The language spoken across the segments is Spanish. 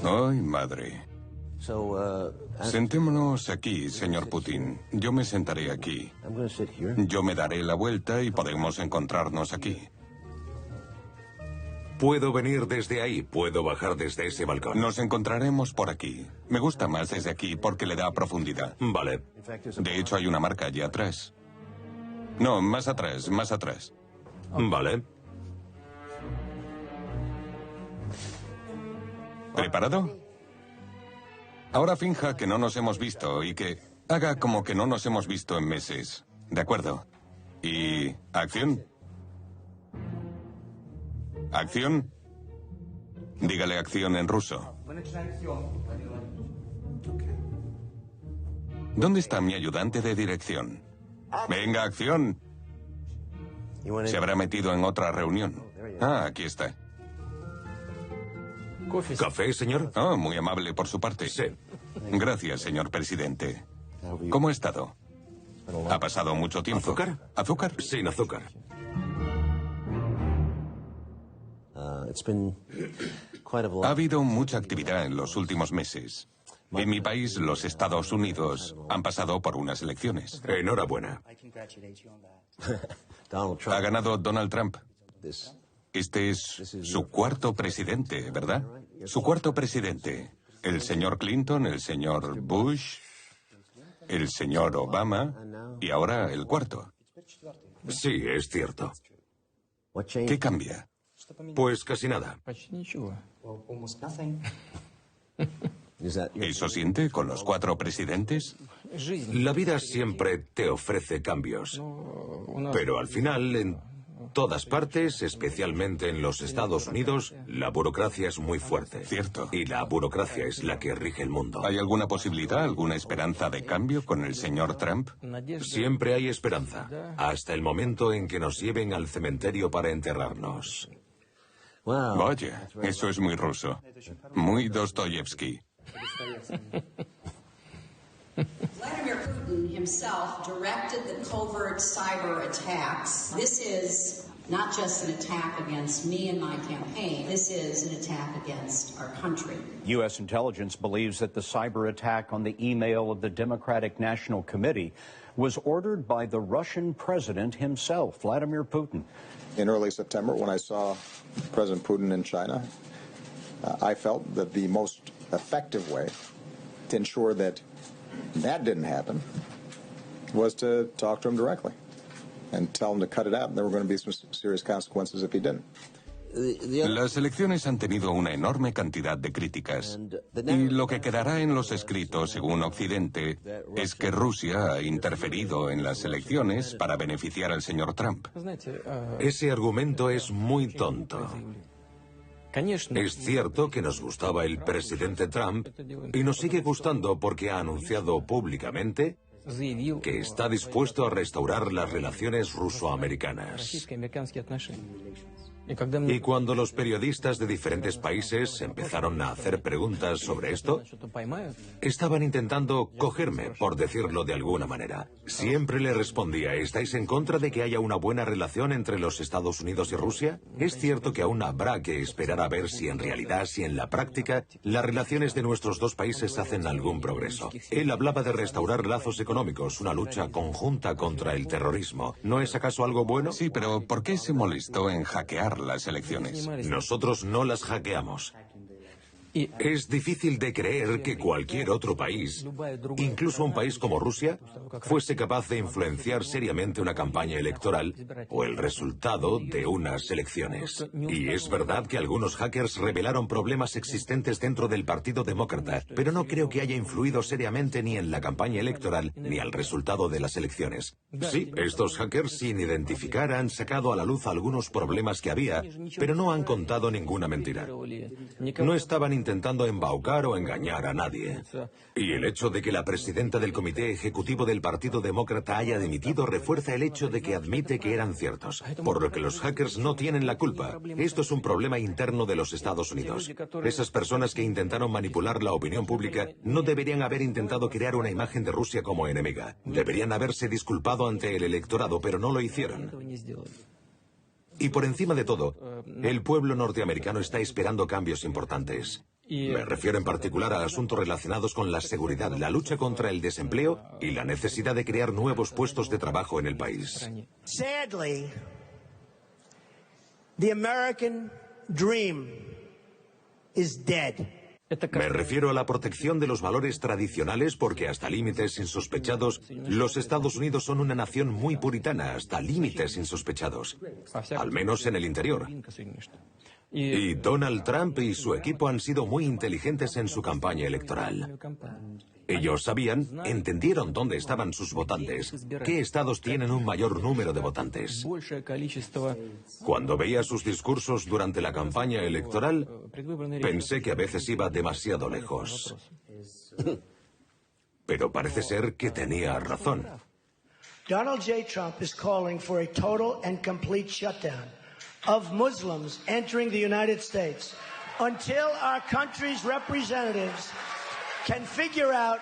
Ay, madre. Sentémonos aquí, señor Putin. Yo me sentaré aquí. Yo me daré la vuelta y podemos encontrarnos aquí. Puedo venir desde ahí, puedo bajar desde ese balcón. Nos encontraremos por aquí. Me gusta más desde aquí porque le da profundidad. Vale. De hecho, hay una marca allí atrás. No, más atrás, más atrás. Vale. ¿Preparado? Ahora finja que no nos hemos visto y que haga como que no nos hemos visto en meses. ¿De acuerdo? Y... ¿acción? ¿Acción? Dígale acción en ruso. ¿Dónde está mi ayudante de dirección? Venga, acción. Se habrá metido en otra reunión. Ah, aquí está. ¿Café, señor? Oh, muy amable por su parte. Sí. Gracias, señor presidente. ¿Cómo ha estado? ¿Ha pasado mucho tiempo? ¿Azúcar? ¿Azúcar? Sin azúcar. Ha habido mucha actividad en los últimos meses. En mi país, los Estados Unidos, han pasado por unas elecciones. Enhorabuena. Ha ganado Donald Trump. Este es su cuarto presidente, ¿verdad? Su cuarto presidente. El señor Clinton, el señor Bush, el señor Obama y ahora el cuarto. Sí, es cierto. ¿Qué cambia? Pues casi nada. ¿Eso siente con los cuatro presidentes? La vida siempre te ofrece cambios. Pero al final, en todas partes, especialmente en los Estados Unidos, la burocracia es muy fuerte. Cierto. Y la burocracia es la que rige el mundo. ¿Hay alguna posibilidad, alguna esperanza de cambio con el señor Trump? Siempre hay esperanza, hasta el momento en que nos lleven al cementerio para enterrarnos. Vaya, eso es muy ruso. Muy Dostoyevsky. Vladimir Putin himself directed the covert cyber attacks. This is not just an attack against me and my campaign. This is an attack against our country. U.S. intelligence believes that the cyber attack on the email of the Democratic National Committee was ordered by the Russian president himself, Vladimir Putin. In early September, when I saw President Putin in China, I felt that the most effective way to ensure that that didn't happen was to talk to him directly and tell him to cut it out, and there were going to be some serious consequences if he didn't. Las elecciones han tenido una enorme cantidad de críticas. Y lo que quedará en los escritos, según Occidente, es que Rusia ha interferido en las elecciones para beneficiar al señor Trump. Ese argumento es muy tonto. Es cierto que nos gustaba el presidente Trump y nos sigue gustando porque ha anunciado públicamente que está dispuesto a restaurar las relaciones ruso-americanas. Y cuando los periodistas de diferentes países empezaron a hacer preguntas sobre esto, estaban intentando cogerme, por decirlo de alguna manera. Siempre le respondía, ¿estáis en contra de que haya una buena relación entre los Estados Unidos y Rusia? Es cierto que aún habrá que esperar a ver si en realidad, si en la práctica, las relaciones de nuestros dos países hacen algún progreso. Él hablaba de restaurar lazos económicos, una lucha conjunta contra el terrorismo. ¿No es acaso algo bueno? Sí, pero ¿por qué se molestó en hackear las elecciones? Nosotros no las hackeamos. Es difícil de creer que cualquier otro país, incluso un país como Rusia, fuese capaz de influenciar seriamente una campaña electoral o el resultado de unas elecciones. Y es verdad que algunos hackers revelaron problemas existentes dentro del Partido Demócrata, pero no creo que haya influido seriamente ni en la campaña electoral ni al resultado de las elecciones. Sí, estos hackers sin identificar han sacado a la luz algunos problemas que había, pero no han contado ninguna mentira. No estaban intentando embaucar o engañar a nadie. Y el hecho de que la presidenta del Comité Ejecutivo del Partido Demócrata haya dimitido refuerza el hecho de que admite que eran ciertos, por lo que los hackers no tienen la culpa. Esto es un problema interno de los Estados Unidos. Esas personas que intentaron manipular la opinión pública no deberían haber intentado crear una imagen de Rusia como enemiga. Deberían haberse disculpado ante el electorado, pero no lo hicieron. Y por encima de todo, el pueblo norteamericano está esperando cambios importantes. Me refiero en particular a asuntos relacionados con la seguridad, la lucha contra el desempleo y la necesidad de crear nuevos puestos de trabajo en el país. Sadly, the American dream is dead. Me refiero a la protección de los valores tradicionales porque hasta límites insospechados, los Estados Unidos son una nación muy puritana, hasta límites insospechados, al menos en el interior. Y Donald Trump y su equipo han sido muy inteligentes en su campaña electoral. Ellos sabían, entendieron dónde estaban sus votantes, qué estados tienen un mayor número de votantes. Cuando veía sus discursos durante la campaña electoral, pensé que a veces iba demasiado lejos. Pero parece ser que tenía razón. Donald J. Trump is calling for a total and complete shutdown of Muslims entering the United States until our country's representatives can figure out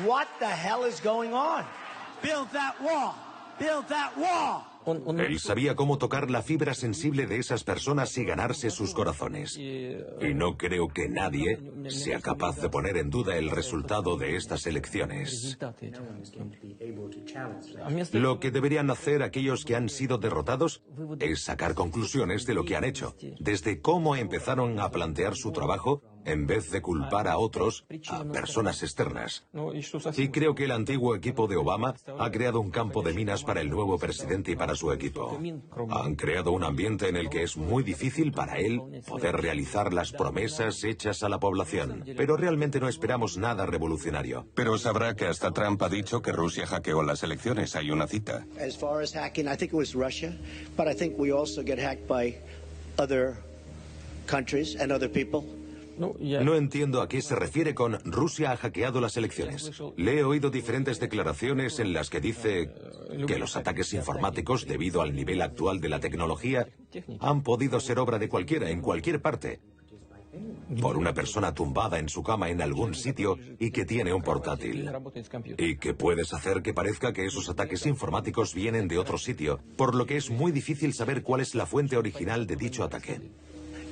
what the hell is going on. Build that wall. Build that wall. Él sabía cómo tocar la fibra sensible de esas personas y ganarse sus corazones. Y no creo que nadie sea capaz de poner en duda el resultado de estas elecciones. Lo que deberían hacer aquellos que han sido derrotados es sacar conclusiones de lo que han hecho, desde cómo empezaron a plantear su trabajo en vez de culpar a otros, a personas externas. Y creo que el antiguo equipo de Obama ha creado un campo de minas para el nuevo presidente y para su equipo. Han creado un ambiente en el que es muy difícil para él poder realizar las promesas hechas a la población. Pero realmente no esperamos nada revolucionario. Pero sabrá que hasta Trump ha dicho que Rusia hackeó las elecciones. Hay una cita. As far as hacking, I think it was Russia, but I think we also get hacked by other countries and other people. No entiendo a qué se refiere con Rusia ha hackeado las elecciones. Le he oído diferentes declaraciones en las que dice que los ataques informáticos, debido al nivel actual de la tecnología, han podido ser obra de cualquiera, en cualquier parte, por una persona tumbada en su cama en algún sitio y que tiene un portátil. Y que puedes hacer que parezca que esos ataques informáticos vienen de otro sitio, por lo que es muy difícil saber cuál es la fuente original de dicho ataque.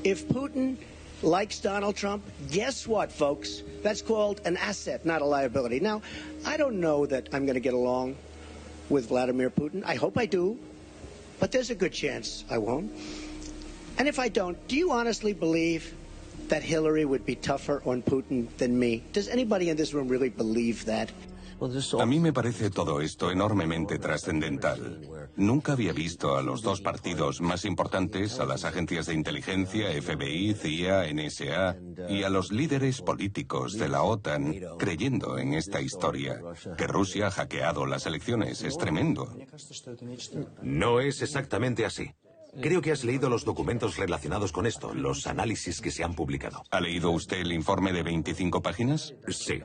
If Putin likes Donald Trump, guess what, folks? That's called an asset, not a liability. Now, I don't know that I'm going to get along with Vladimir Putin. I hope I do, but there's a good chance I won't. And if I don't, do you honestly believe that Hillary would be tougher on Putin than me? Does anybody in this room really believe that? A mí me parece todo esto enormemente trascendental. Nunca había visto a los dos partidos más importantes, a las agencias de inteligencia, FBI, CIA, NSA, y a los líderes políticos de la OTAN creyendo en esta historia. Que Rusia ha hackeado las elecciones es tremendo. No es exactamente así. Creo que has leído los documentos relacionados con esto, los análisis que se han publicado. ¿Ha leído usted el informe de 25 páginas? Sí.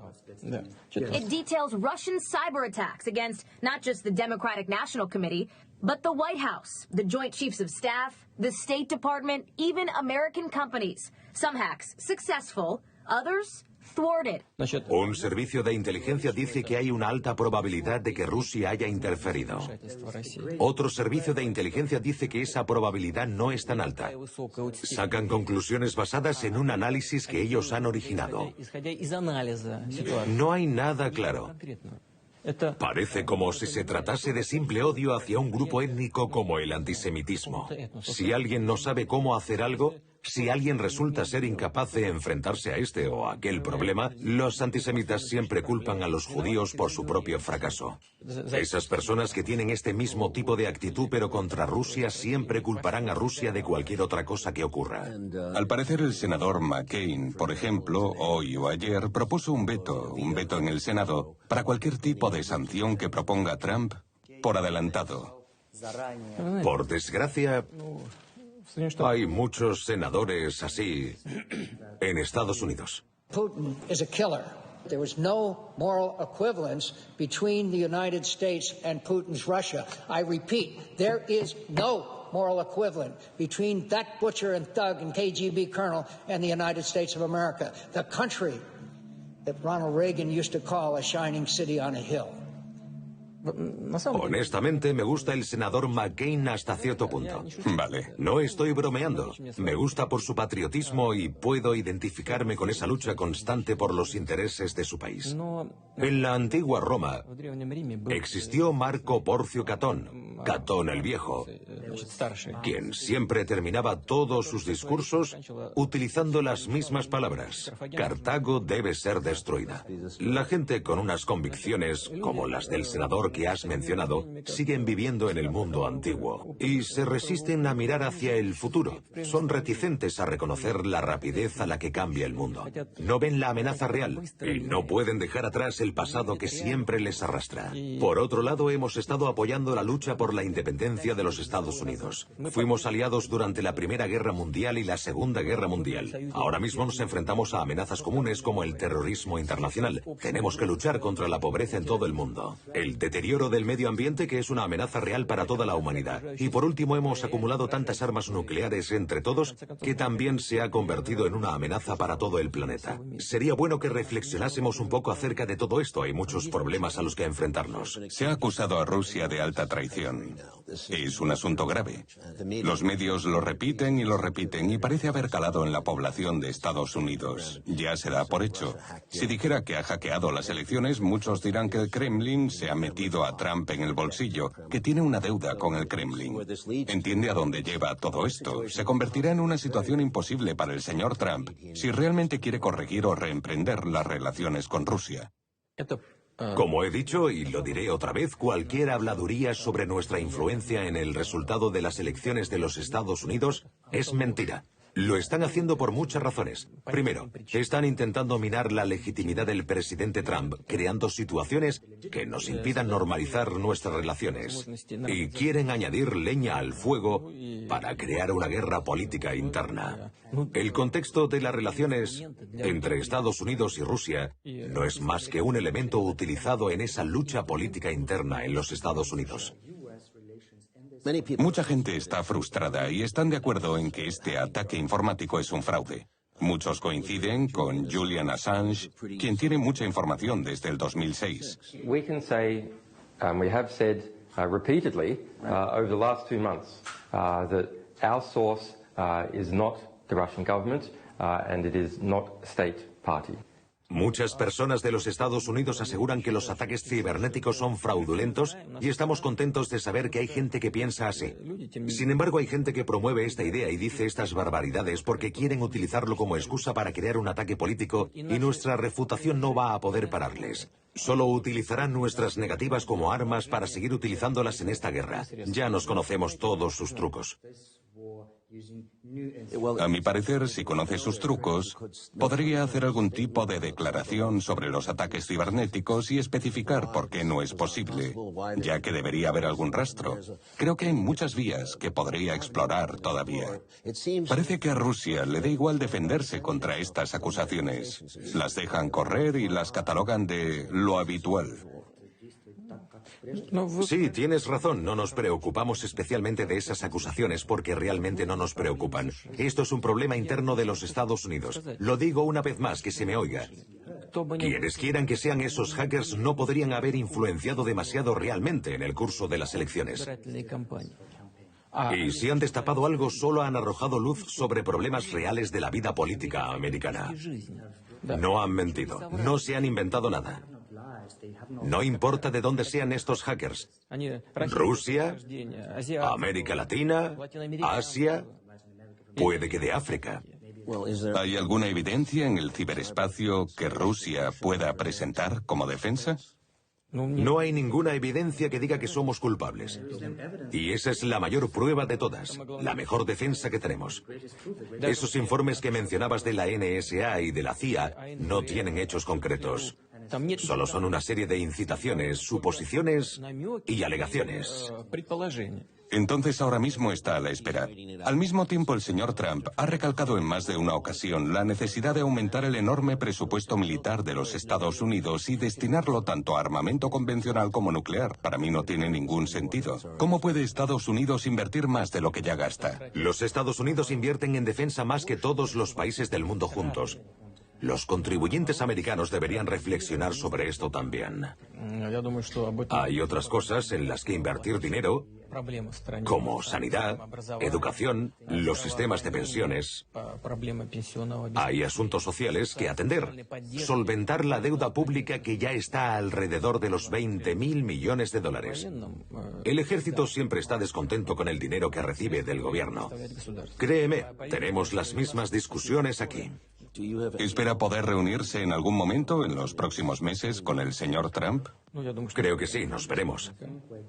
It details Russian cyber attacks against not just the Democratic National Committee, but the White House, the Joint Chiefs of Staff, the State Department, even American companies. Some hacks successful, others thwarted. Un servicio de inteligencia dice que hay una alta probabilidad de que Rusia haya interferido. Otro servicio de inteligencia dice que esa probabilidad no es tan alta. Sacan conclusiones basadas en un análisis que ellos han originado. No hay nada claro. Parece como si se tratase de simple odio hacia un grupo étnico como el antisemitismo. Si alguien no sabe cómo hacer algo, si alguien resulta ser incapaz de enfrentarse a este o aquel problema, los antisemitas siempre culpan a los judíos por su propio fracaso. Esas personas que tienen este mismo tipo de actitud pero contra Rusia siempre culparán a Rusia de cualquier otra cosa que ocurra. Al parecer el senador McCain, por ejemplo, hoy o ayer propuso un veto en el Senado para cualquier tipo de sanción que proponga Trump por adelantado. Por desgracia, hay muchos senadores así en Estados Unidos. Putin is a killer. There was no moral equivalence between the United States and Putin's Russia. I repeat, there is no moral equivalent between that butcher and thug and KGB colonel and the United States of America, the country that Ronald Reagan used to call a shining city on a hill. Honestamente, me gusta el senador McCain hasta cierto punto. Vale. No estoy bromeando. Me gusta por su patriotismo y puedo identificarme con esa lucha constante por los intereses de su país. En la antigua Roma existió Marco Porcio Catón, Catón el Viejo, quien siempre terminaba todos sus discursos utilizando las mismas palabras. Cartago debe ser destruida. La gente con unas convicciones como las del senador que has mencionado siguen viviendo en el mundo antiguo y se resisten a mirar hacia el futuro. Son reticentes a reconocer la rapidez a la que cambia el mundo. No ven la amenaza real y no pueden dejar atrás el pasado que siempre les arrastra. Por otro lado, hemos estado apoyando la lucha por la independencia de los Estados Unidos. Fuimos aliados durante la Primera Guerra Mundial y la Segunda Guerra Mundial. Ahora mismo nos enfrentamos a amenazas comunes como el terrorismo internacional. Tenemos que luchar contra la pobreza en todo el mundo, el deterioro del medio ambiente, que es una amenaza real para toda la humanidad. Y por último, hemos acumulado tantas armas nucleares entre todos que también se ha convertido en una amenaza para todo el planeta. Sería bueno que reflexionásemos un poco acerca de todo esto. Hay muchos problemas a los que enfrentarnos. Se ha acusado a Rusia de alta traición. Es un asunto grave. Los medios lo repiten y parece haber calado en la población de Estados Unidos. Ya se da por hecho. Si dijera que ha hackeado las elecciones, muchos dirán que el Kremlin se ha metido a Trump en el bolsillo, que tiene una deuda con el Kremlin. ¿Entiende a dónde lleva todo esto? Se convertirá en una situación imposible para el señor Trump si realmente quiere corregir o reemprender las relaciones con Rusia. Como he dicho, y lo diré otra vez, cualquier habladuría sobre nuestra influencia en el resultado de las elecciones de los Estados Unidos es mentira. Lo están haciendo por muchas razones. Primero, están intentando minar la legitimidad del presidente Trump, creando situaciones que nos impidan normalizar nuestras relaciones. Y quieren añadir leña al fuego para crear una guerra política interna. El contexto de las relaciones entre Estados Unidos y Rusia no es más que un elemento utilizado en esa lucha política interna en los Estados Unidos. Mucha gente está frustrada y están de acuerdo en que este ataque informático es un fraude. Muchos coinciden con Julian Assange, quien tiene mucha información desde el 2006. We can say, we have said repeatedly over the last 2 months that our source is not the Russian government and it is not a state party. Muchas personas de los Estados Unidos aseguran que los ataques cibernéticos son fraudulentos y estamos contentos de saber que hay gente que piensa así. Sin embargo, hay gente que promueve esta idea y dice estas barbaridades porque quieren utilizarlo como excusa para crear un ataque político y nuestra refutación no va a poder pararles. Solo utilizarán nuestras negativas como armas para seguir utilizándolas en esta guerra. Ya nos conocemos todos sus trucos. A mi parecer, si conoce sus trucos, podría hacer algún tipo de declaración sobre los ataques cibernéticos y especificar por qué no es posible, ya que debería haber algún rastro. Creo que hay muchas vías que podría explorar todavía. Parece que a Rusia le da igual defenderse contra estas acusaciones. Las dejan correr y las catalogan de lo habitual. Sí, tienes razón. No nos preocupamos especialmente de esas acusaciones porque realmente no nos preocupan. Esto es un problema interno de los Estados Unidos. Lo digo una vez más, que se me oiga. Quienes quieran que sean esos hackers no podrían haber influenciado demasiado realmente en el curso de las elecciones. Y si han destapado algo, solo han arrojado luz sobre problemas reales de la vida política americana. No han mentido. No se han inventado nada. No importa de dónde sean estos hackers. Rusia, América Latina, Asia, puede que de África. ¿Hay alguna evidencia en el ciberespacio que Rusia pueda presentar como defensa? No hay ninguna evidencia que diga que somos culpables. Y esa es la mayor prueba de todas, la mejor defensa que tenemos. Esos informes que mencionabas de la NSA y de la CIA no tienen hechos concretos. Solo son una serie de incitaciones, suposiciones y alegaciones. Entonces ahora mismo está a la espera. Al mismo tiempo, el señor Trump ha recalcado en más de una ocasión la necesidad de aumentar el enorme presupuesto militar de los Estados Unidos y destinarlo tanto a armamento convencional como nuclear. Para mí no tiene ningún sentido. ¿Cómo puede Estados Unidos invertir más de lo que ya gasta? Los Estados Unidos invierten en defensa más que todos los países del mundo juntos. Los contribuyentes americanos deberían reflexionar sobre esto también. Hay otras cosas en las que invertir dinero, como sanidad, educación, los sistemas de pensiones. Hay asuntos sociales que atender. Solventar la deuda pública que ya está alrededor de los 20.000 millones de dólares. El ejército siempre está descontento con el dinero que recibe del gobierno. Créeme, tenemos las mismas discusiones aquí. ¿Espera poder reunirse en algún momento en los próximos meses con el señor Trump? Creo que sí, nos veremos.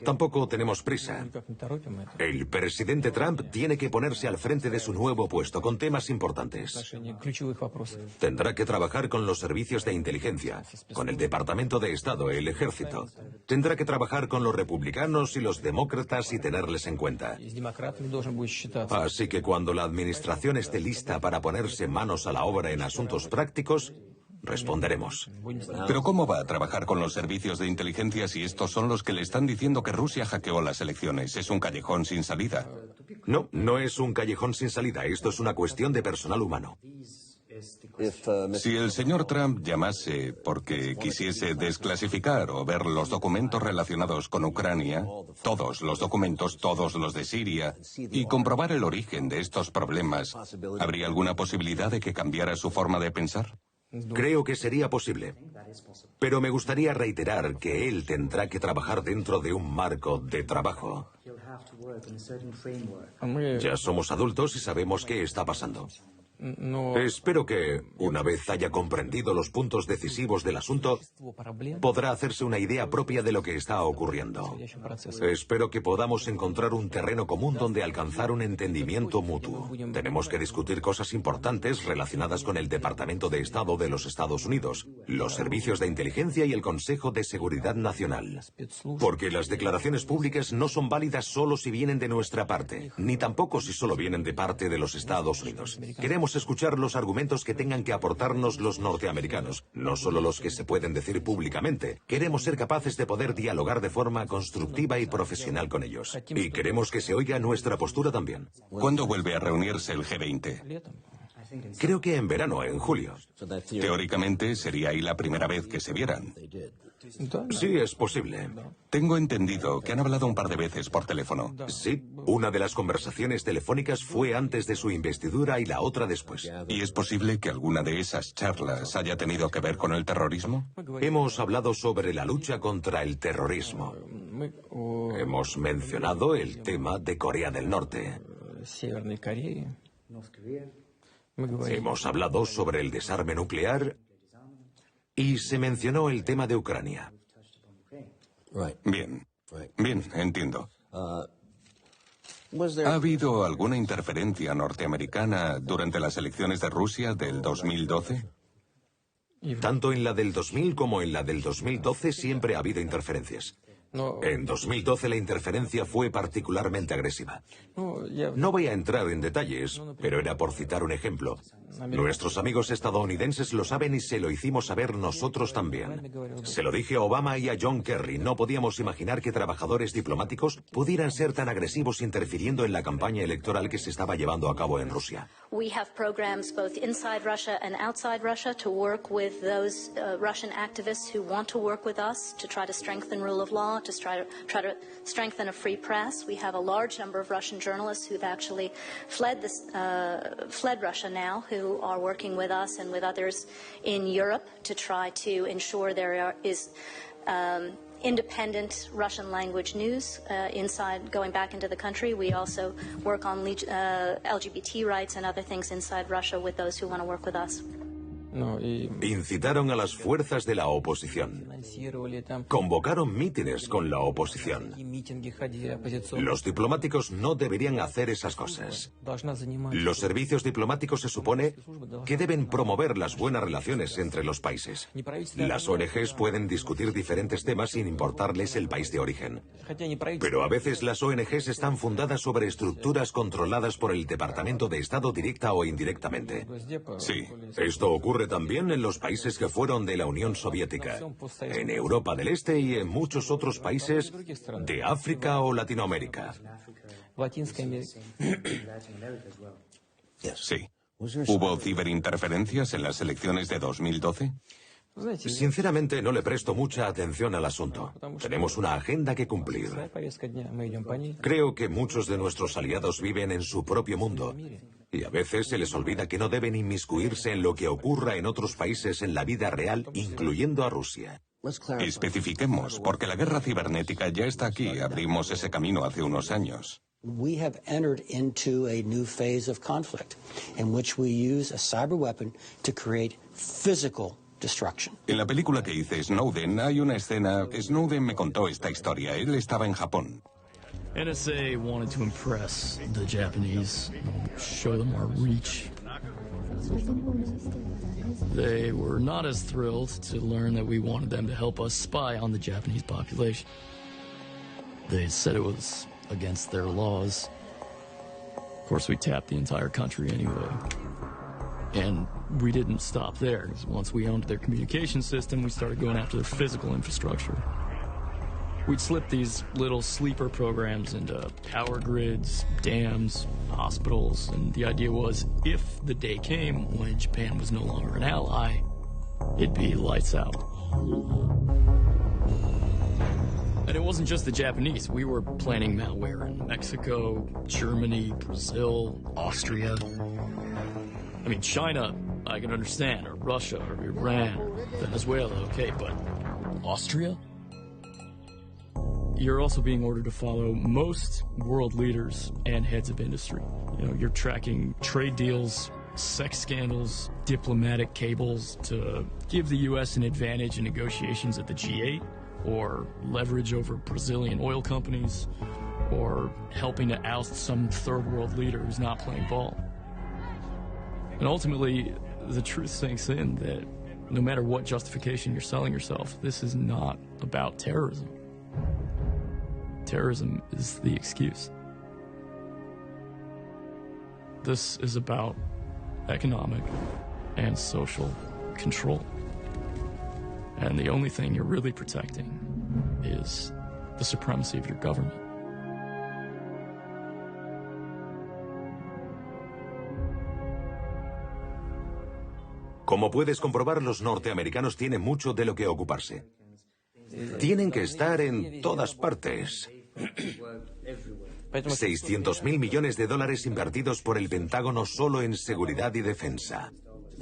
Tampoco tenemos prisa. El presidente Trump tiene que ponerse al frente de su nuevo puesto con temas importantes. Tendrá que trabajar con los servicios de inteligencia, con el Departamento de Estado, el ejército. Tendrá que trabajar con los republicanos y los demócratas y tenerles en cuenta. Así que cuando la administración esté lista para ponerse manos a la obra en asuntos prácticos, responderemos. ¿Pero cómo va a trabajar con los servicios de inteligencia si estos son los que le están diciendo que Rusia hackeó las elecciones? Es un callejón sin salida. No, no es un callejón sin salida. Esto es una cuestión de personal humano. Si el señor Trump llamase porque quisiese desclasificar o ver los documentos relacionados con Ucrania, todos los documentos, todos los de Siria, y comprobar el origen de estos problemas, ¿habría alguna posibilidad de que cambiara su forma de pensar? Creo que sería posible. Pero me gustaría reiterar que él tendrá que trabajar dentro de un marco de trabajo. Ya somos adultos y sabemos qué está pasando. Espero que, una vez haya comprendido los puntos decisivos del asunto, podrá hacerse una idea propia de lo que está ocurriendo. Espero que podamos encontrar un terreno común donde alcanzar un entendimiento mutuo. Tenemos que discutir cosas importantes relacionadas con el Departamento de Estado de los Estados Unidos, los servicios de inteligencia y el Consejo de Seguridad Nacional. Porque las declaraciones públicas no son válidas solo si vienen de nuestra parte, ni tampoco si solo vienen de parte de los Estados Unidos. Queremos escuchar los argumentos que tengan que aportarnos los norteamericanos, no solo los que se pueden decir públicamente. Queremos ser capaces de poder dialogar de forma constructiva y profesional con ellos. Y queremos que se oiga nuestra postura también. ¿Cuándo vuelve a reunirse el G20? Creo que en verano, en julio. Teóricamente sería ahí la primera vez que se vieran. Sí, es posible. Tengo entendido que han hablado un par de veces por teléfono. Sí, una de las conversaciones telefónicas fue antes de su investidura y la otra después. ¿Y es posible que alguna de esas charlas haya tenido que ver con el terrorismo? Hemos hablado sobre la lucha contra el terrorismo. Hemos mencionado el tema de Corea del Norte. Hemos hablado sobre el desarme nuclear y se mencionó el tema de Ucrania. Bien, entiendo. ¿Ha habido alguna interferencia norteamericana durante las elecciones de Rusia del 2012? Tanto en la del 2000 como en la del 2012 siempre ha habido interferencias. En 2012 la interferencia fue particularmente agresiva. No voy a entrar en detalles, pero era por citar un ejemplo. Nuestros amigos estadounidenses lo saben y se lo hicimos saber nosotros también. Se lo dije a Obama y a John Kerry. No podíamos imaginar que trabajadores diplomáticos pudieran ser tan agresivos interfiriendo en la campaña electoral que se estaba llevando a cabo en Rusia. We have programs both inside Russia and outside Russia to work with those Russian activists who want to work with us to try to strengthen rule of law, to try to strengthen a free press. We have a large number of Russian journalists who've actually fled Russia now, who are working with us and with others in Europe to try to ensure there is independent Russian language news going back into the country. We also work on LGBT rights and other things inside Russia with those who want to work with us. Incitaron a las fuerzas de la oposición. Convocaron mítines con la oposición. Los diplomáticos no deberían hacer esas cosas. Los servicios diplomáticos se supone que deben promover las buenas relaciones entre los países. Las ONGs pueden discutir diferentes temas sin importarles el país de origen. Pero a veces las ONGs están fundadas sobre estructuras controladas por el Departamento de Estado directa o indirectamente. Sí. Esto ocurre también en los países que fueron de la Unión Soviética, en Europa del Este y en muchos otros países de África o Latinoamérica. Sí. ¿Hubo ciberinterferencias en las elecciones de 2012? Sinceramente, no le presto mucha atención al asunto. Tenemos una agenda que cumplir. Creo que muchos de nuestros aliados viven en su propio mundo. Y a veces se les olvida que no deben inmiscuirse en lo que ocurra en otros países en la vida real, incluyendo a Rusia. Especifiquemos, porque la guerra cibernética ya está aquí. Abrimos ese camino hace unos años. We have entered into a new phase of conflict in which we use a cyber weapon to create physical destruction. En la película que hice Snowden hay una escena. Snowden me contó esta historia. Él estaba en Japón. NSA wanted to impress the Japanese, show them our reach. They were not as thrilled to learn that we wanted them to help us spy on the Japanese population. They said it was against their laws. Of course, we tapped the entire country anyway. And we didn't stop there, because once we owned their communication system, we started going after their physical infrastructure. We'd slip these little sleeper programs into power grids, dams, hospitals, and the idea was if the day came when Japan was no longer an ally, it'd be lights out. And it wasn't just the Japanese. We were planning malware in Mexico, Germany, Brazil, Austria. I mean, China, I can understand, or Russia, or Iran, or Venezuela, okay, but Austria? You're also being ordered to follow most world leaders and heads of industry. You know, you're tracking trade deals, sex scandals, diplomatic cables to give the U.S. an advantage in negotiations at the G8, or leverage over Brazilian oil companies, or helping to oust some third world leader who's not playing ball. And ultimately, the truth sinks in that no matter what justification you're selling yourself, this is not about terrorism. Terrorism is the excuse. This is about economic and social control. And the only thing you're really protecting is the supremacy of your government. Como puedes comprobar, los norteamericanos tienen mucho de lo que ocuparse. Tienen que estar en todas partes. 600.000 millones de dólares invertidos por el Pentágono solo en seguridad y defensa.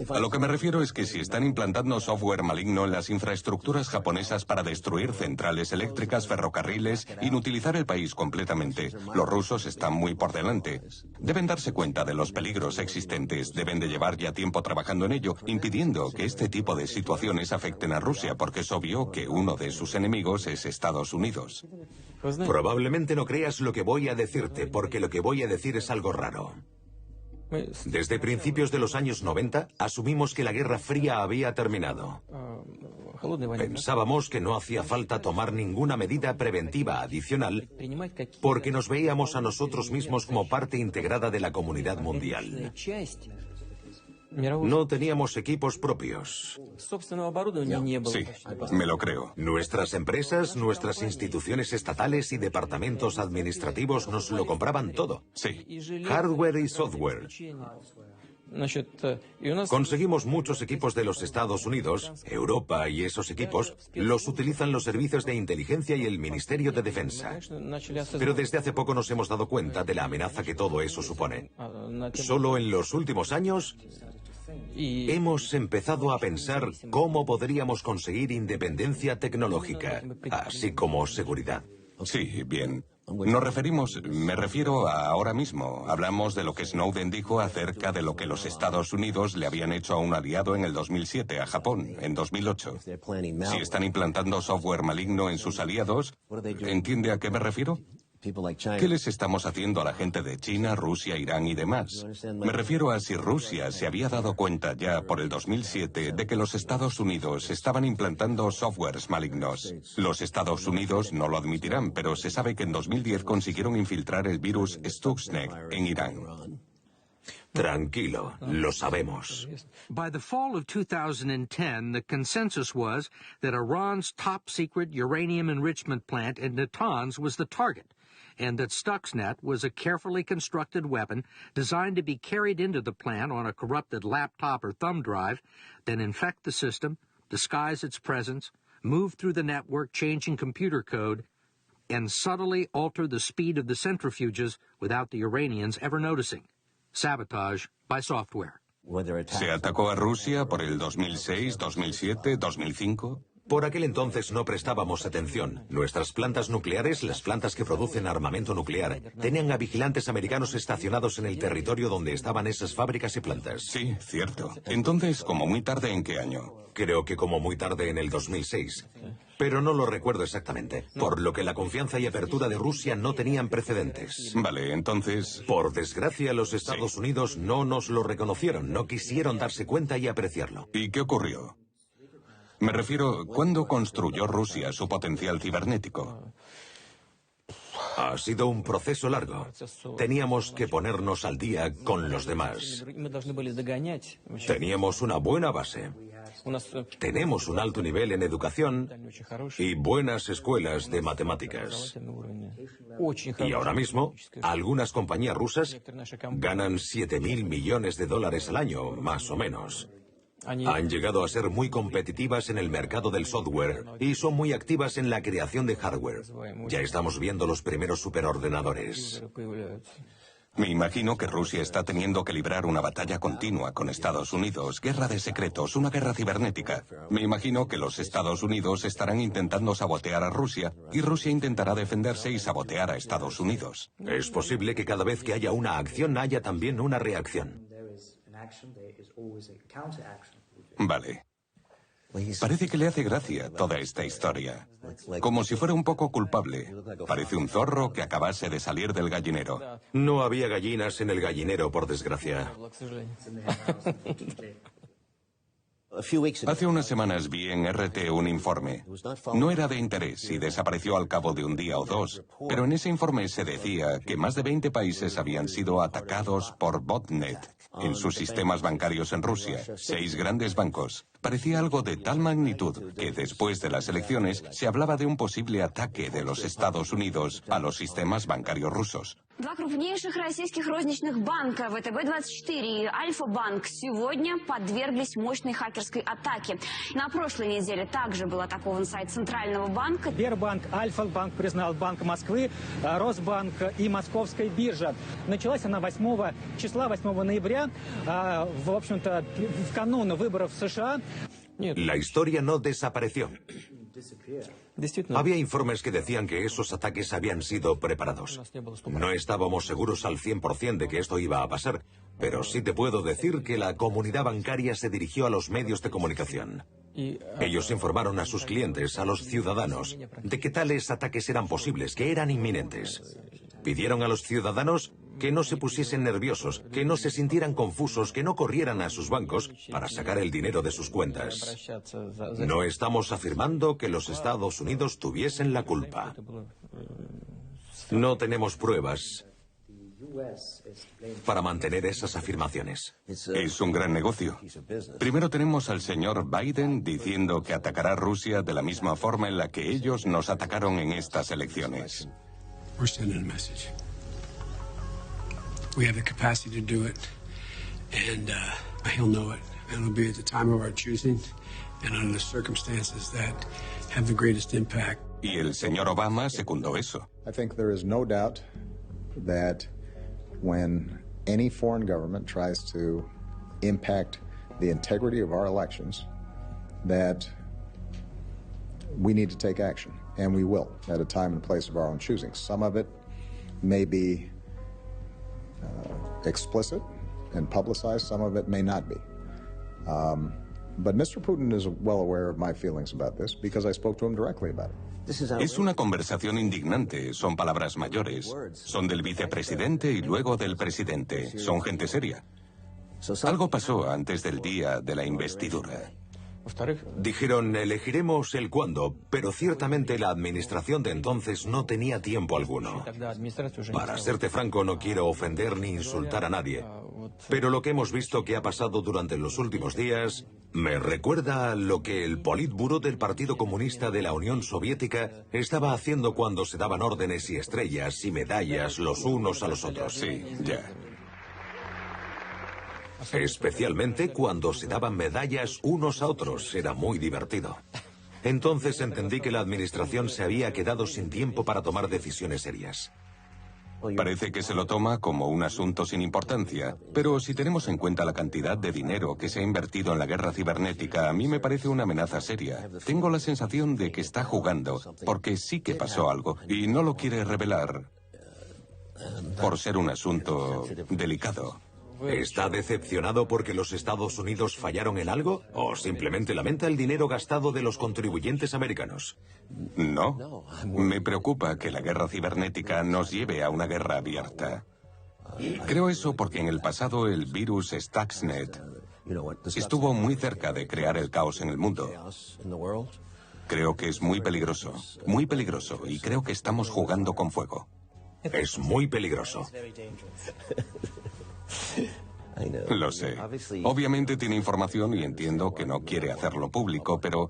A lo que me refiero es que si están implantando software maligno en las infraestructuras japonesas para destruir centrales eléctricas, ferrocarriles, inutilizar el país completamente, los rusos están muy por delante. Deben darse cuenta de los peligros existentes, deben de llevar ya tiempo trabajando en ello, impidiendo que este tipo de situaciones afecten a Rusia, porque es obvio que uno de sus enemigos es Estados Unidos. Probablemente no creas lo que voy a decirte, porque lo que voy a decir es algo raro. Desde principios de los años 90, asumimos que la Guerra Fría había terminado. Pensábamos que no hacía falta tomar ninguna medida preventiva adicional porque nos veíamos a nosotros mismos como parte integrada de la comunidad mundial. No teníamos equipos propios. Sí, me lo creo. Nuestras empresas, nuestras instituciones estatales y departamentos administrativos nos lo compraban todo. Sí. Hardware y software. Conseguimos muchos equipos de los Estados Unidos, Europa, y esos equipos los utilizan los servicios de inteligencia y el Ministerio de Defensa. Pero desde hace poco nos hemos dado cuenta de la amenaza que todo eso supone. Solo en los últimos años hemos empezado a pensar cómo podríamos conseguir independencia tecnológica, así como seguridad. Sí, bien. Me refiero a ahora mismo. Hablamos de lo que Snowden dijo acerca de lo que los Estados Unidos le habían hecho a un aliado en el 2007, a Japón, en 2008. Si están implantando software maligno en sus aliados, ¿entiende a qué me refiero? ¿Qué les estamos haciendo a la gente de China, Rusia, Irán y demás? Me refiero a si Rusia se había dado cuenta ya por el 2007 de que los Estados Unidos estaban implantando softwares malignos. Los Estados Unidos no lo admitirán, pero se sabe que en 2010 consiguieron infiltrar el virus Stuxnet en Irán. Tranquilo, lo sabemos. By the fall of 2010, the consensus was that Iran's top-secret uranium enrichment plant in Natanz was the target. and that Stuxnet was a carefully constructed weapon designed to be carried into the plant on a corrupted laptop or thumb drive, then infect the system, disguise its presence, move through the network changing computer code, and subtly alter the speed of the centrifuges without the Iranians ever noticing. Sabotage by software. ¿Se atacó a Rusia por el 2006, 2007, 2005? Por aquel entonces no prestábamos atención. Nuestras plantas nucleares, las plantas que producen armamento nuclear, tenían a vigilantes americanos estacionados en el territorio donde estaban esas fábricas y plantas. Sí, cierto. Entonces, ¿como muy tarde en qué año? Creo que como muy tarde en el 2006. Pero no lo recuerdo exactamente, por lo que la confianza y apertura de Rusia no tenían precedentes. Vale, entonces... Por desgracia, los Estados Unidos no nos lo reconocieron, no quisieron darse cuenta y apreciarlo. ¿Y qué ocurrió? Me refiero, ¿cuándo construyó Rusia su potencial cibernético? Ha sido un proceso largo. Teníamos que ponernos al día con los demás. Teníamos una buena base. Tenemos un alto nivel en educación y buenas escuelas de matemáticas. Y ahora mismo, algunas compañías rusas ganan 7.000 millones de dólares al año, más o menos. Han llegado a ser muy competitivas en el mercado del software y son muy activas en la creación de hardware. Ya estamos viendo los primeros superordenadores. Me imagino que Rusia está teniendo que librar una batalla continua con Estados Unidos, guerra de secretos, una guerra cibernética. Me imagino que los Estados Unidos estarán intentando sabotear a Rusia y Rusia intentará defenderse y sabotear a Estados Unidos. Es posible que cada vez que haya una acción haya también una reacción. Vale. Parece que le hace gracia toda esta historia. Como si fuera un poco culpable. Parece un zorro que acabase de salir del gallinero. No había gallinas en el gallinero, por desgracia. Hace unas semanas vi en RT un informe. No era de interés y desapareció al cabo de un día o dos, pero en ese informe se decía que más de 20 países habían sido atacados por botnet en sus sistemas bancarios en Rusia, 6 grandes bancos. Parecía algo de tal magnitud que después de las elecciones se hablaba de un posible ataque de los Estados Unidos a los sistemas bancarios rusos. Два крупнейших российских розничных банка ВТБ-24 и Альфа-банк сегодня подверглись мощной хакерской атаке. На прошлой неделе также был атакован сайт Центрального банка. Сбербанк, Альфа-банк признал Банк Москвы, Росбанк и Московская биржа. Началась она 8 числа, 8 ноября, в общем-то, в канун выборов в США. La historia no desapareció. Había informes que decían que esos ataques habían sido preparados. No estábamos seguros al 100% de que esto iba a pasar, pero sí te puedo decir que la comunidad bancaria se dirigió a los medios de comunicación. Ellos informaron a sus clientes, a los ciudadanos, de que tales ataques eran posibles, que eran inminentes. Pidieron a los ciudadanos que no se pusiesen nerviosos, que no se sintieran confusos, que no corrieran a sus bancos para sacar el dinero de sus cuentas. No estamos afirmando que los Estados Unidos tuviesen la culpa. No tenemos pruebas para mantener esas afirmaciones. Es un gran negocio. Primero tenemos al señor Biden diciendo que atacará a Rusia de la misma forma en la que ellos nos atacaron en estas elecciones. We're sending a message. We have the capacity to do it, and he'll know it. And it'll be at the time of our choosing, and under the circumstances that have the greatest impact. Y el señor Obama secundó eso. I think there is no doubt that when any foreign government tries to impact the integrity of our elections, that we need to take action. And we will, at a time and place of our own choosing. Some of it may be explicit and publicized. Some of it may not be. But Mr. Putin is well aware of my feelings about this because I spoke to him directly about it. Es una conversación indignante, son palabras mayores. Son del vicepresidente y luego del presidente. Son gente seria. Algo pasó antes del día de la investidura. Dijeron, elegiremos el cuándo, pero ciertamente la administración de entonces no tenía tiempo alguno. Para serte franco, no quiero ofender ni insultar a nadie, pero lo que hemos visto que ha pasado durante los últimos días Me recuerda a lo que el Politburó del Partido Comunista de la Unión Soviética estaba haciendo cuando se daban órdenes y estrellas y medallas los unos a los otros. Sí, ya. Especialmente cuando se daban medallas unos a otros. Era muy divertido. Entonces entendí que la administración se había quedado sin tiempo para tomar decisiones serias. Parece que se lo toma como un asunto sin importancia, pero si tenemos en cuenta la cantidad de dinero que se ha invertido en la guerra cibernética, a mí me parece una amenaza seria. Tengo la sensación de que está jugando, porque sí que pasó algo, y no lo quiere revelar por ser un asunto delicado. ¿Está decepcionado porque los Estados Unidos fallaron en algo? ¿O simplemente lamenta el dinero gastado de los contribuyentes americanos? No. Me preocupa que la guerra cibernética nos lleve a una guerra abierta. Creo eso porque en el pasado el virus Stuxnet estuvo muy cerca de crear el caos en el mundo. Creo que es muy peligroso, y creo que estamos jugando con fuego. Es muy peligroso. Lo sé. Obviamente tiene información y entiendo que no quiere hacerlo público, pero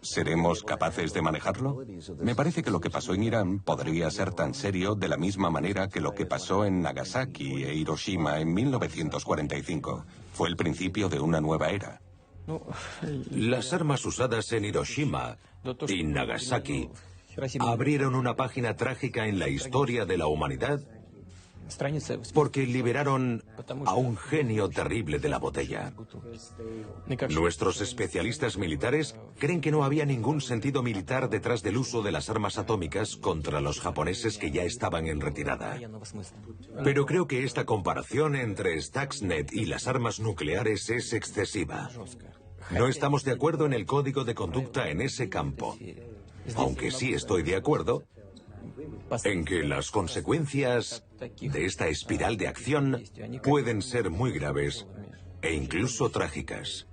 ¿seremos capaces de manejarlo? Me parece que lo que pasó en Irán podría ser tan serio de la misma manera que lo que pasó en Nagasaki e Hiroshima en 1945. Fue el principio de una nueva era. Las armas usadas en Hiroshima y Nagasaki abrieron una página trágica en la historia de la humanidad porque liberaron a un genio terrible de la botella. Nuestros especialistas militares creen que no había ningún sentido militar detrás del uso de las armas atómicas contra los japoneses que ya estaban en retirada. Pero creo que esta comparación entre Stuxnet y las armas nucleares es excesiva. No estamos de acuerdo en el código de conducta en ese campo, aunque sí estoy de acuerdo en que las consecuencias de esta espiral de acción pueden ser muy graves e incluso trágicas.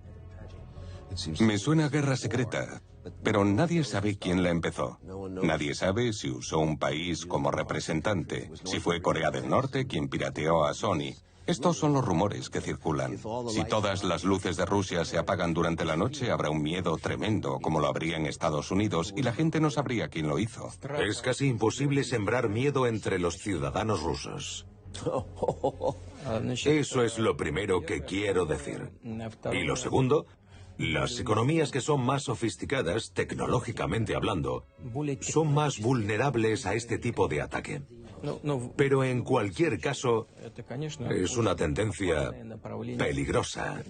Me suena a guerra secreta, pero nadie sabe quién la empezó. Nadie sabe si usó un país como representante, si fue Corea del Norte quien pirateó a Sony. Estos son los rumores que circulan. Si todas las luces de Rusia se apagan durante la noche, habrá un miedo tremendo, como lo habría en Estados Unidos, y la gente no sabría quién lo hizo. Es casi imposible sembrar miedo entre los ciudadanos rusos. Eso es lo primero que quiero decir. Y lo segundo, las economías que son más sofisticadas, tecnológicamente hablando, son más vulnerables a este tipo de ataque. Pero en cualquier caso, es una tendencia peligrosa.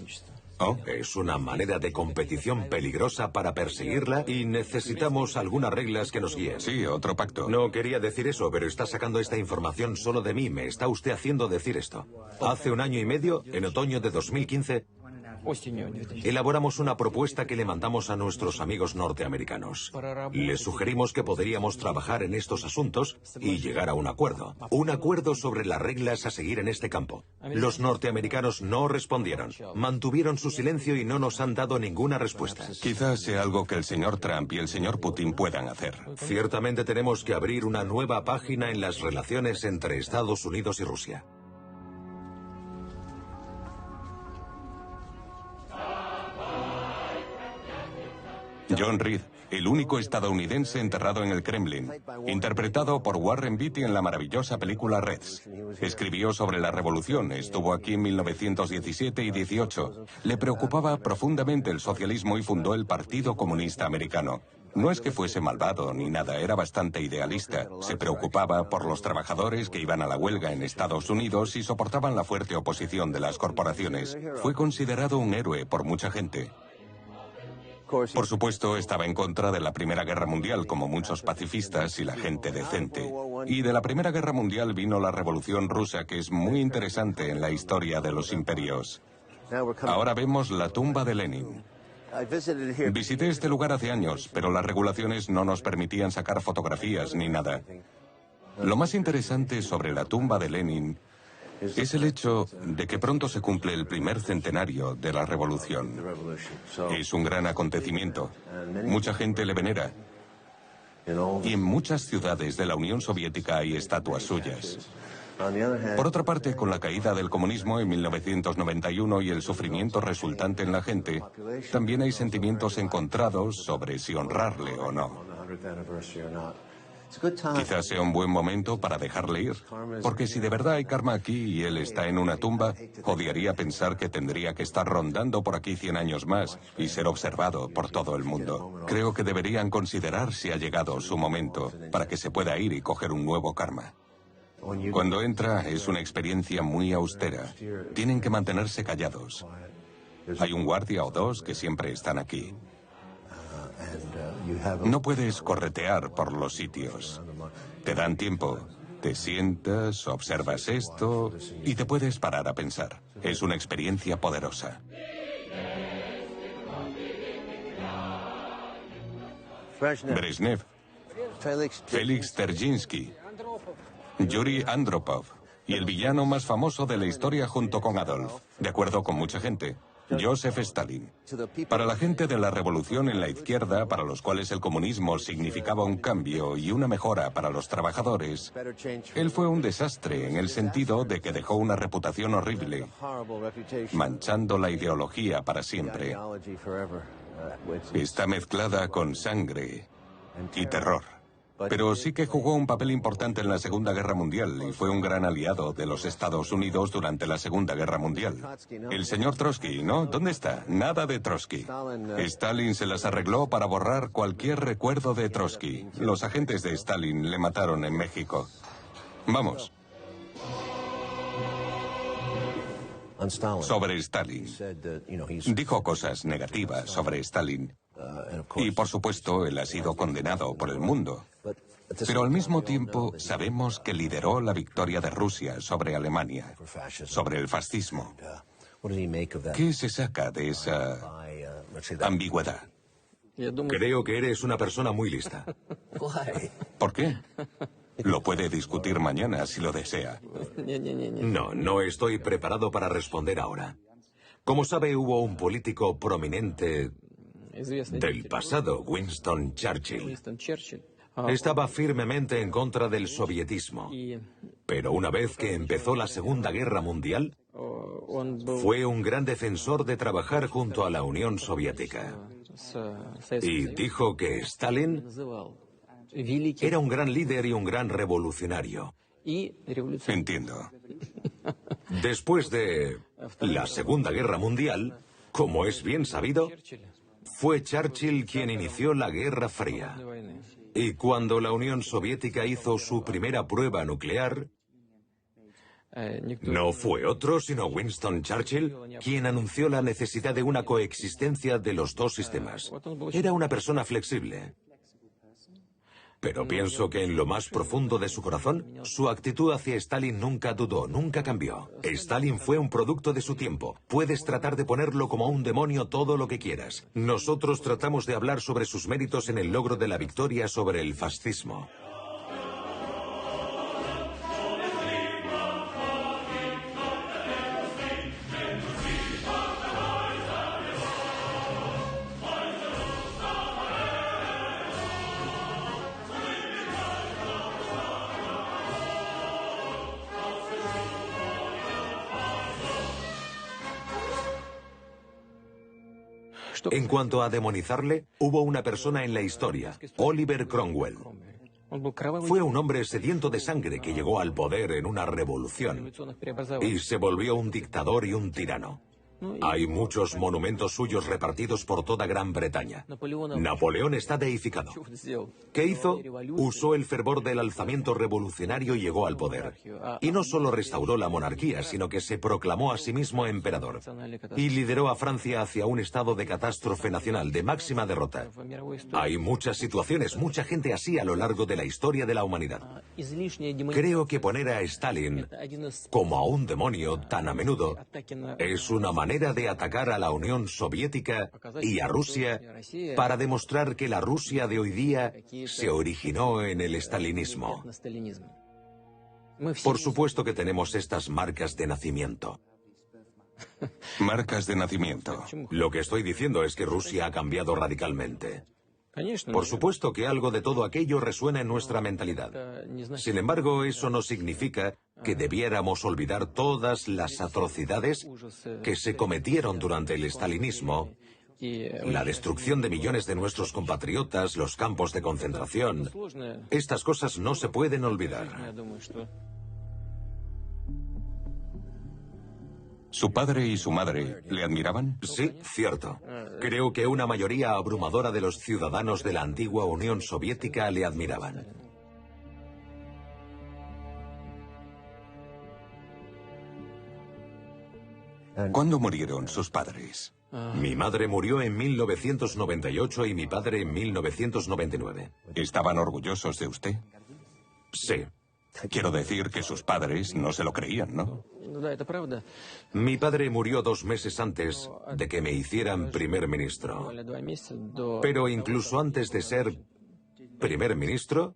Es una manera de competición peligrosa para perseguirla y necesitamos algunas reglas que nos guíen. Sí, otro pacto. No quería decir eso, pero está sacando esta información solo de mí. Me está usted haciendo decir esto. Hace 1 año y medio, en otoño de 2015, elaboramos una propuesta que le mandamos a nuestros amigos norteamericanos. Les sugerimos que podríamos trabajar en estos asuntos y llegar a un acuerdo. Un acuerdo sobre las reglas a seguir en este campo. Los norteamericanos no respondieron. Mantuvieron su silencio y no nos han dado ninguna respuesta. Quizás sea algo que el señor Trump y el señor Putin puedan hacer. Ciertamente tenemos que abrir una nueva página en las relaciones entre Estados Unidos y Rusia. John Reed, el único estadounidense enterrado en el Kremlin, interpretado por Warren Beatty en la maravillosa película Reds. Escribió sobre la revolución, estuvo aquí en 1917 y 18. Le preocupaba profundamente el socialismo y fundó el Partido Comunista Americano. No es que fuese malvado ni nada, era bastante idealista. Se preocupaba por los trabajadores que iban a la huelga en Estados Unidos y soportaban la fuerte oposición de las corporaciones. Fue considerado un héroe por mucha gente. Por supuesto, estaba en contra de la Primera Guerra Mundial, como muchos pacifistas y la gente decente. Y de la Primera Guerra Mundial vino la Revolución Rusa, que es muy interesante en la historia de los imperios. Ahora vemos la tumba de Lenin. Visité este lugar hace años, pero las regulaciones no nos permitían sacar fotografías ni nada. Lo más interesante sobre la tumba de Lenin es el hecho de que pronto se cumple el primer centenario de la revolución. Es un gran acontecimiento. Mucha gente le venera. Y en muchas ciudades de la Unión Soviética hay estatuas suyas. Por otra parte, con la caída del comunismo en 1991 y el sufrimiento resultante en la gente, también hay sentimientos encontrados sobre si honrarle o no. Quizás sea un buen momento para dejarle ir, porque si de verdad hay karma aquí y él está en una tumba, odiaría pensar que tendría que estar rondando por aquí 100 años más y ser observado por todo el mundo. Creo que deberían considerar si ha llegado su momento para que se pueda ir y coger un nuevo karma. Cuando entra es una experiencia muy austera. Tienen que mantenerse callados. Hay un guardia o dos que siempre están aquí. No puedes corretear por los sitios. Te dan tiempo. Te sientas, observas esto y te puedes parar a pensar. Es una experiencia poderosa. Brezhnev, Félix Dzerzhinsky, Yuri Andropov y el villano más famoso de la historia junto con Adolf, de acuerdo con mucha gente, Joseph Stalin. Para la gente de la revolución en la izquierda, para los cuales el comunismo significaba un cambio y una mejora para los trabajadores, él fue un desastre en el sentido de que dejó una reputación horrible, manchando la ideología para siempre. Está mezclada con sangre y terror. Pero sí que jugó un papel importante en la Segunda Guerra Mundial y fue un gran aliado de los Estados Unidos durante la Segunda Guerra Mundial. El señor Trotsky, ¿no? ¿Dónde está? Nada de Trotsky. Stalin se las arregló para borrar cualquier recuerdo de Trotsky. Los agentes de Stalin le mataron en México. Vamos. Sobre Stalin. Dijo cosas negativas sobre Stalin. Y, por supuesto, él ha sido condenado por el mundo. Pero al mismo tiempo sabemos que lideró la victoria de Rusia sobre Alemania, sobre el fascismo. ¿Qué se saca de esa ambigüedad? Creo que eres una persona muy lista. ¿Por qué? Lo puede discutir mañana si lo desea. No estoy preparado para responder ahora. Como sabe, hubo un político prominente del pasado, Winston Churchill. Estaba firmemente en contra del sovietismo. Pero una vez que empezó la Segunda Guerra Mundial, fue un gran defensor de trabajar junto a la Unión Soviética. Y dijo que Stalin era un gran líder y un gran revolucionario. Entiendo. Después de la Segunda Guerra Mundial, como es bien sabido, fue Churchill quien inició la Guerra Fría. Y cuando la Unión Soviética hizo su primera prueba nuclear, no fue otro sino Winston Churchill quien anunció la necesidad de una coexistencia de los dos sistemas. Era una persona flexible. Pero pienso que en lo más profundo de su corazón, su actitud hacia Stalin nunca dudó, nunca cambió. Stalin fue un producto de su tiempo. Puedes tratar de ponerlo como un demonio todo lo que quieras. Nosotros tratamos de hablar sobre sus méritos en el logro de la victoria sobre el fascismo. En cuanto a demonizarle, hubo una persona en la historia, Oliver Cromwell. Fue un hombre sediento de sangre que llegó al poder en una revolución y se volvió un dictador y un tirano. Hay muchos monumentos suyos repartidos por toda Gran Bretaña. Napoleón está deificado. ¿Qué hizo? Usó el fervor del alzamiento revolucionario y llegó al poder. Y no solo restauró la monarquía, sino que se proclamó a sí mismo emperador. Y lideró a Francia hacia un estado de catástrofe nacional, de máxima derrota. Hay muchas situaciones, mucha gente así a lo largo de la historia de la humanidad. Creo que poner a Stalin como a un demonio tan a menudo es una manera de atacar a la Unión Soviética y a Rusia para demostrar que la Rusia de hoy día se originó en el stalinismo. Por supuesto que tenemos estas marcas de nacimiento. Marcas de nacimiento. Lo que estoy diciendo es que Rusia ha cambiado radicalmente. Por supuesto que algo de todo aquello resuena en nuestra mentalidad. Sin embargo, eso no significa que debiéramos olvidar todas las atrocidades que se cometieron durante el estalinismo, la destrucción de millones de nuestros compatriotas, los campos de concentración. Estas cosas no se pueden olvidar. ¿Su padre y su madre le admiraban? Sí, cierto. Creo que una mayoría abrumadora de los ciudadanos de la antigua Unión Soviética le admiraban. ¿Cuándo murieron sus padres? Mi madre murió en 1998 y mi padre en 1999. ¿Estaban orgullosos de usted? Sí. Quiero decir que sus padres no se lo creían, ¿no? Mi padre murió 2 meses antes de que me hicieran primer ministro. Pero incluso antes de ser primer ministro,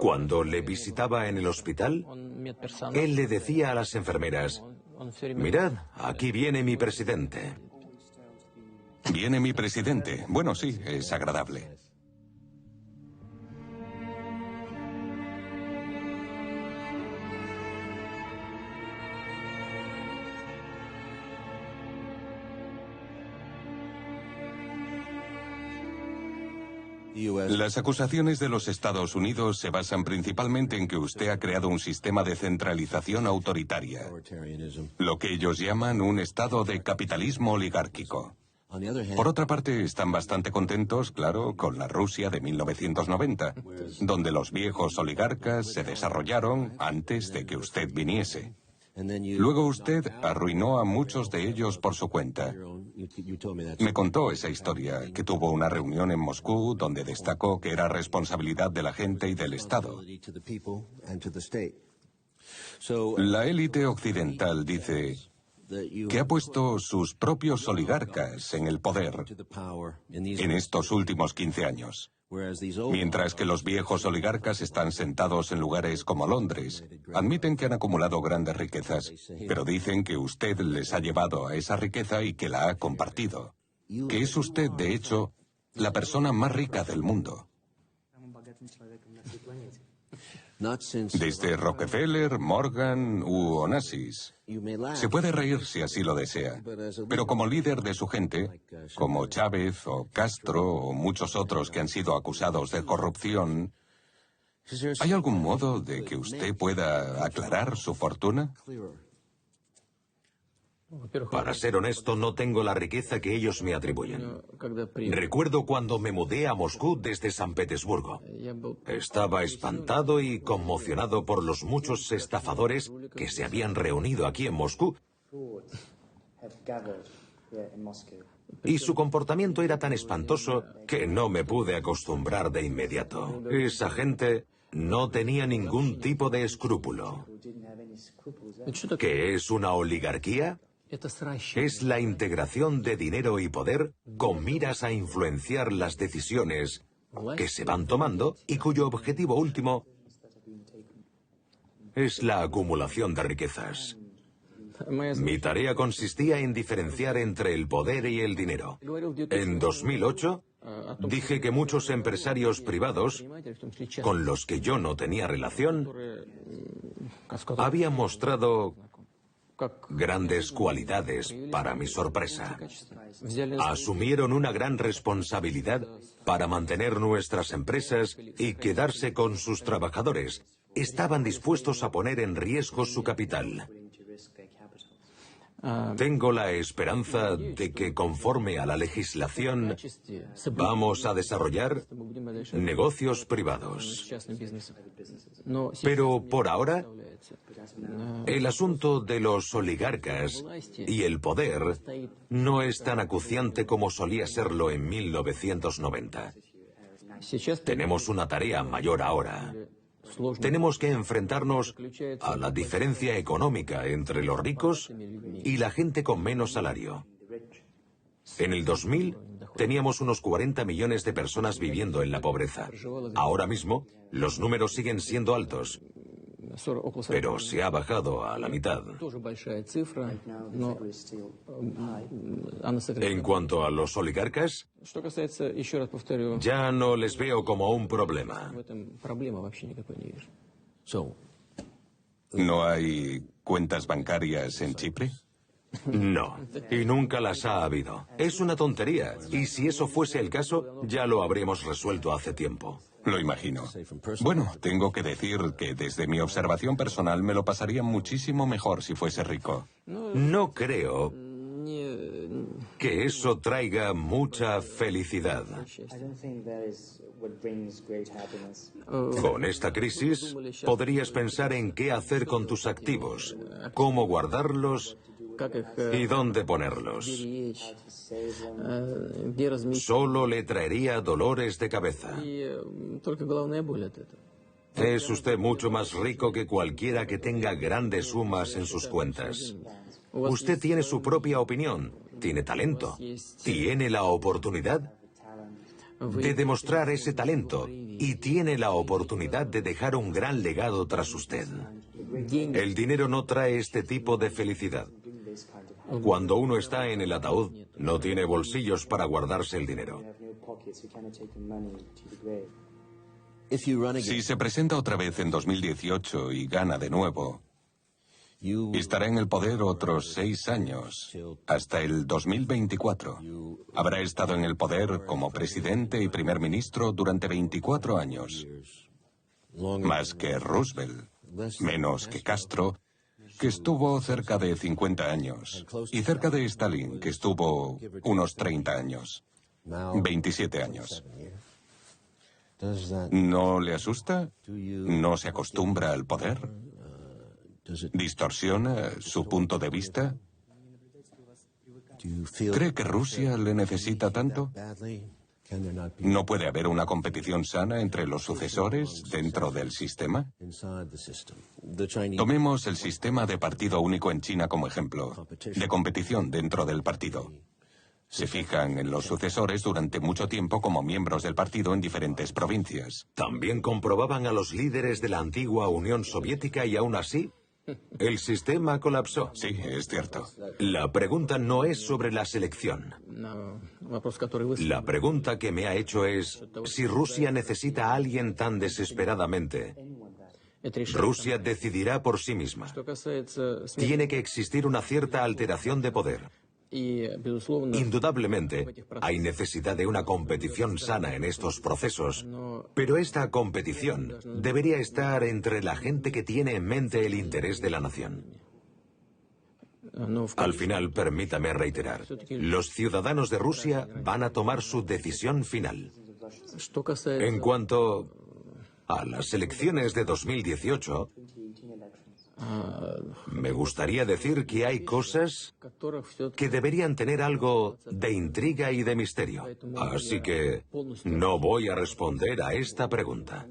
cuando le visitaba en el hospital, él le decía a las enfermeras: mirad, aquí viene mi presidente. Viene mi presidente. Bueno, sí, es agradable. Las acusaciones de los Estados Unidos se basan principalmente en que usted ha creado un sistema de centralización autoritaria, lo que ellos llaman un estado de capitalismo oligárquico. Por otra parte, están bastante contentos, claro, con la Rusia de 1990, donde los viejos oligarcas se desarrollaron antes de que usted viniese. Luego usted arruinó a muchos de ellos por su cuenta. Me contó esa historia, que tuvo una reunión en Moscú donde destacó que era responsabilidad de la gente y del Estado. La élite occidental dice que ha puesto sus propios oligarcas en el poder en estos últimos 15 años. Mientras que los viejos oligarcas están sentados en lugares como Londres, admiten que han acumulado grandes riquezas, pero dicen que usted les ha llevado a esa riqueza y que la ha compartido. Que es usted, de hecho, la persona más rica del mundo. Desde Rockefeller, Morgan u Onassis. Se puede reír si así lo desea, pero como líder de su gente, como Chávez o Castro o muchos otros que han sido acusados de corrupción, ¿hay algún modo de que usted pueda aclarar su fortuna? Para ser honesto, no tengo la riqueza que ellos me atribuyen. Recuerdo cuando me mudé a Moscú desde San Petersburgo. Estaba espantado y conmocionado por los muchos estafadores que se habían reunido aquí en Moscú. Y su comportamiento era tan espantoso que no me pude acostumbrar de inmediato. Esa gente no tenía ningún tipo de escrúpulo. ¿Qué es una oligarquía? Es la integración de dinero y poder con miras a influenciar las decisiones que se van tomando y cuyo objetivo último es la acumulación de riquezas. Mi tarea consistía en diferenciar entre el poder y el dinero. En 2008 dije que muchos empresarios privados, con los que yo no tenía relación, habían mostrado grandes cualidades para mi sorpresa. Asumieron una gran responsabilidad para mantener nuestras empresas y quedarse con sus trabajadores. Estaban dispuestos a poner en riesgo su capital. Tengo la esperanza de que, conforme a la legislación, vamos a desarrollar negocios privados. Pero por ahora, el asunto de los oligarcas y el poder no es tan acuciante como solía serlo en 1990. Tenemos una tarea mayor ahora. Tenemos que enfrentarnos a la diferencia económica entre los ricos y la gente con menos salario. En el 2000 teníamos unos 40 millones de personas viviendo en la pobreza. Ahora mismo, los números siguen siendo altos. pero se ha bajado a la mitad. En cuanto a los oligarcas, ya no les veo como un problema. ¿No hay cuentas bancarias en Chipre? No, y nunca las ha habido. Es una tontería, y si eso fuese el caso, ya lo habríamos resuelto hace tiempo. Lo imagino. Bueno, tengo que decir que desde mi observación personal me lo pasaría muchísimo mejor si fuese rico. No creo que eso traiga mucha felicidad. Con esta crisis, podrías pensar en qué hacer con tus activos, cómo guardarlos y dónde ponerlos. Solo le traería dolores de cabeza. Es usted mucho más rico que cualquiera que tenga grandes sumas en sus cuentas. Usted tiene su propia opinión, tiene talento, tiene la oportunidad de demostrar ese talento y tiene la oportunidad de dejar un gran legado tras usted. El dinero no trae este tipo de felicidad. Cuando uno está en el ataúd, no tiene bolsillos para guardarse el dinero. Si se presenta otra vez en 2018 y gana de nuevo, estará en el poder otros 6 años, hasta el 2024. Habrá estado en el poder como presidente y primer ministro durante 24 años. Más que Roosevelt, menos que Castro, que estuvo cerca de 50 años, y cerca de Stalin, que estuvo unos 30 años. 27 años. ¿No le asusta? ¿No se acostumbra al poder? ¿Distorsiona su punto de vista? ¿Cree que Rusia le necesita tanto? ¿No puede haber una competición sana entre los sucesores dentro del sistema? Tomemos el sistema de partido único en China como ejemplo, de competición dentro del partido. Se fijan en los sucesores durante mucho tiempo como miembros del partido en diferentes provincias. También comprobaban a los líderes de la antigua Unión Soviética y aún así, el sistema colapsó. Sí, es cierto. La pregunta no es sobre la selección. La pregunta que me ha hecho es si Rusia necesita a alguien tan desesperadamente. Rusia decidirá por sí misma. Tiene que existir una cierta alteración de poder. Indudablemente, hay necesidad de una competición sana en estos procesos, pero esta competición debería estar entre la gente que tiene en mente el interés de la nación. Al final, permítame reiterar, los ciudadanos de Rusia van a tomar su decisión final. En cuanto a las elecciones de 2018, me gustaría decir que hay cosas que deberían tener algo de intriga y de misterio. Así que no voy a responder a esta pregunta.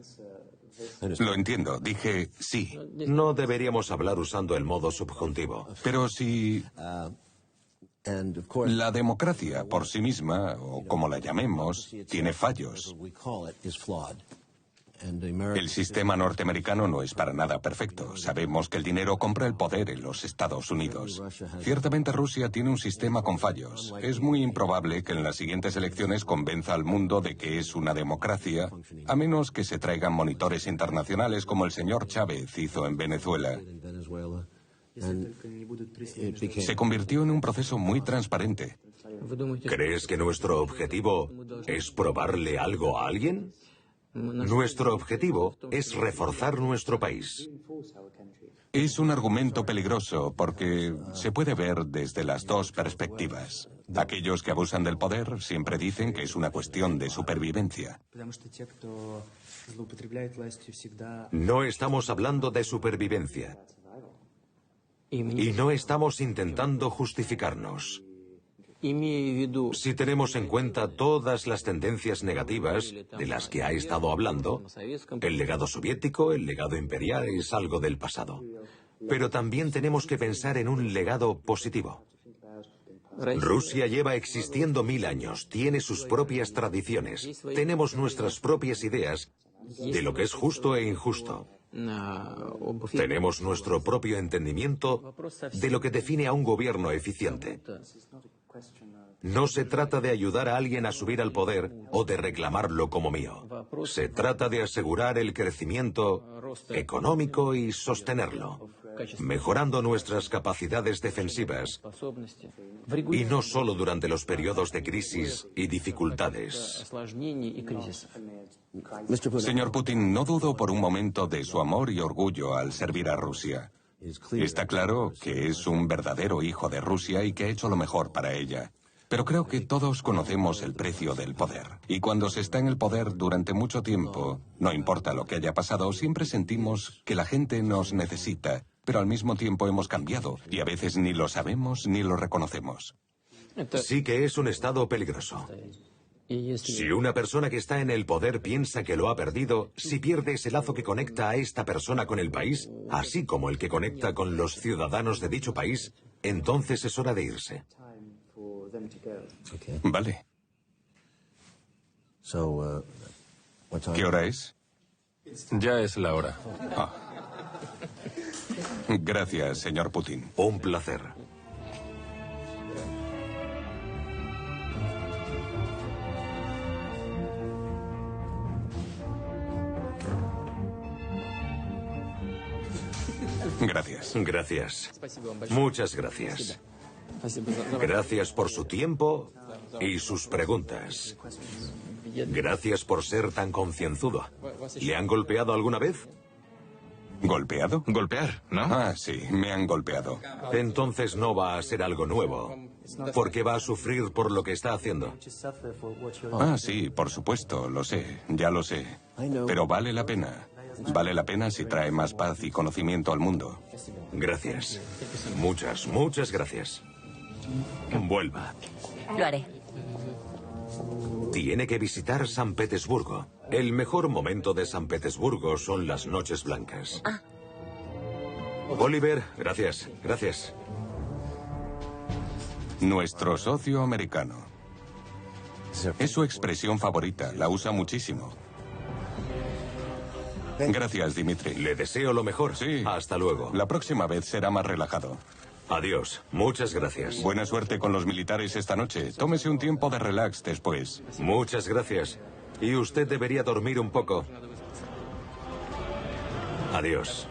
Lo entiendo, dije sí. No deberíamos hablar usando el modo subjuntivo. Pero si la democracia por sí misma, o como la llamemos, tiene fallos. El sistema norteamericano no es para nada perfecto. Sabemos que el dinero compra el poder en los Estados Unidos. Ciertamente Rusia tiene un sistema con fallos. Es muy improbable que en las siguientes elecciones convenza al mundo de que es una democracia, a menos que se traigan monitores internacionales como el señor Chávez hizo en Venezuela. Se convirtió en un proceso muy transparente. ¿Crees que nuestro objetivo es probarle algo a alguien? Nuestro objetivo es reforzar nuestro país. Es un argumento peligroso porque se puede ver desde las dos perspectivas. Aquellos que abusan del poder siempre dicen que es una cuestión de supervivencia. No estamos hablando de supervivencia. Y no estamos intentando justificarnos. Si tenemos en cuenta todas las tendencias negativas de las que ha estado hablando, el legado soviético, el legado imperial es algo del pasado. Pero también tenemos que pensar en un legado positivo. Rusia lleva existiendo 1000 años, tiene sus propias tradiciones, tenemos nuestras propias ideas de lo que es justo e injusto. Tenemos nuestro propio entendimiento de lo que define a un gobierno eficiente. No se trata de ayudar a alguien a subir al poder o de reclamarlo como mío. Se trata de asegurar el crecimiento económico y sostenerlo, mejorando nuestras capacidades defensivas, y no solo durante los periodos de crisis y dificultades. Señor Putin, no dudo por un momento de su amor y orgullo al servir a Rusia. Está claro que es un verdadero hijo de Rusia y que ha hecho lo mejor para ella. Pero creo que todos conocemos el precio del poder. Y cuando se está en el poder durante mucho tiempo, no importa lo que haya pasado, siempre sentimos que la gente nos necesita, pero al mismo tiempo hemos cambiado y a veces ni lo sabemos ni lo reconocemos. Sí que es un estado peligroso. Si una persona que está en el poder piensa que lo ha perdido, si pierde ese lazo que conecta a esta persona con el país, así como el que conecta con los ciudadanos de dicho país, entonces es hora de irse. Vale. ¿Qué hora es? Ya es la hora. Gracias, señor Putin. Un placer. Gracias. Gracias. Muchas gracias. Gracias por su tiempo y sus preguntas. Gracias por ser tan concienzudo. ¿Le han golpeado alguna vez? ¿Golpeado? Golpear, ¿no? Ah, sí, me han golpeado. Entonces no va a ser algo nuevo, porque va a sufrir por lo que está haciendo. Ah, sí, por supuesto, lo sé, ya lo sé. Pero vale la pena. Vale la pena si trae más paz y conocimiento al mundo. Gracias. Muchas gracias. Vuelva. Lo haré. Tiene que visitar San Petersburgo. El mejor momento de San Petersburgo son las noches blancas. Oliver, gracias. Nuestro socio americano. Es su expresión favorita, la usa muchísimo. Gracias, Dimitri. Le deseo lo mejor. Sí. Hasta luego. La próxima vez será más relajado. Adiós. Muchas gracias. Buena suerte con los militares esta noche. Tómese un tiempo de relax después. Muchas gracias. Y usted debería dormir un poco. Adiós.